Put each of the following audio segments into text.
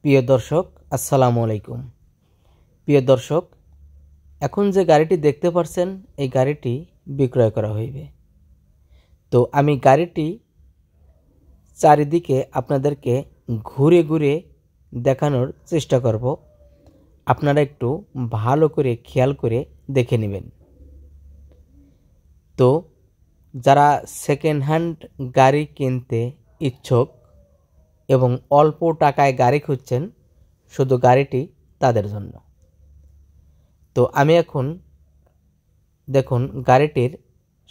প্রিয় দর্শক, আসসালামু আলাইকুম। প্রিয় দর্শক, এখন যে গাড়িটি দেখতে পাচ্ছেন এই গাড়িটি বিক্রয় করা হইবে। তো আমি গাড়িটি চারিদিকে আপনাদেরকে ঘুরে ঘুরে দেখানোর চেষ্টা করব। আপনারা একটু ভালো করে খেয়াল করে দেখে নেবেন। তো যারা সেকেন্ড হ্যান্ড গাড়ি কিনতে ইচ্ছুক এবং অল্প টাকায় গাড়ি খুঁজছেন, শুধু গাড়িটি তাদের জন্য। তো আমি এখন দেখুন গাড়িটির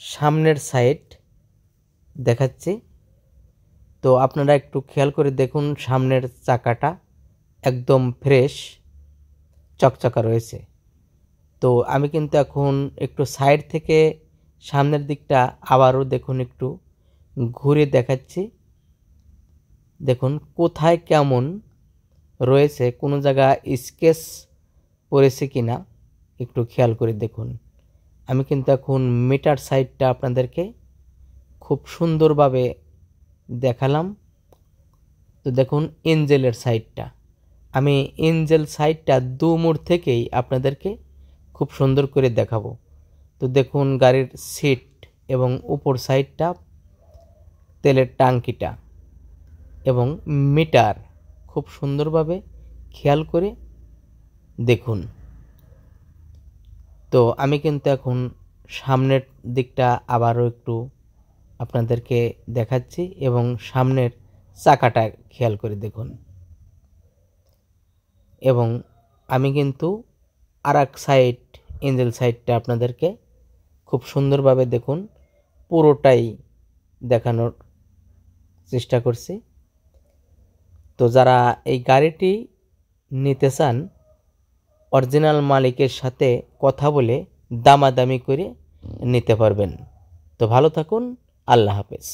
সামনের সাইড দেখাচ্ছি। তো আপনারা একটু খেয়াল করে দেখুন, সামনের চাকাটা একদম ফ্রেশ চকচকা রয়েছে। তো আমি কিন্তু এখন একটু সাইড থেকে সামনের দিকটা আবারও দেখুন একটু ঘুরে দেখাচ্ছি। দেখুন কোথায় কেমন রয়েছে, কোনো জায়গা স্কেচ পড়েছে কিনা একটু খেয়াল করে দেখুন। আমি কিন্তু এখন মিটার সাইডটা আপনাদেরকে খুব সুন্দরভাবে দেখালাম। তো দেখুন ইঞ্জেলের সাইডটা, আমি ইঞ্জেল সাইডটা দু মোড় থেকেই আপনাদেরকে খুব সুন্দর করে দেখাবো। তো দেখুন গাড়ির সিট এবং উপর সাইডটা, তেলের ট্যাঙ্কিটা এবং মিটার খুব সুন্দরভাবে খেয়াল করে দেখুন। তো আমি কিন্তু এখন সামনের দিকটা আবারও একটু আপনাদেরকে দেখাচ্ছি এবং সামনের চাকাটা খেয়াল করে দেখুন। এবং আমি কিন্তু আরেক সাইড ইঞ্জিন সাইডটা আপনাদেরকে খুব সুন্দরভাবে দেখুন পুরোটাই দেখানোর চেষ্টা করছি। তো যারা এই গাড়িটি নিতে চান, অরিজিনাল মালিকের সাথে কথা বলে দামাদামি করে নিতে পারবেন। তো ভালো থাকুন, আল্লাহ হাফেজ।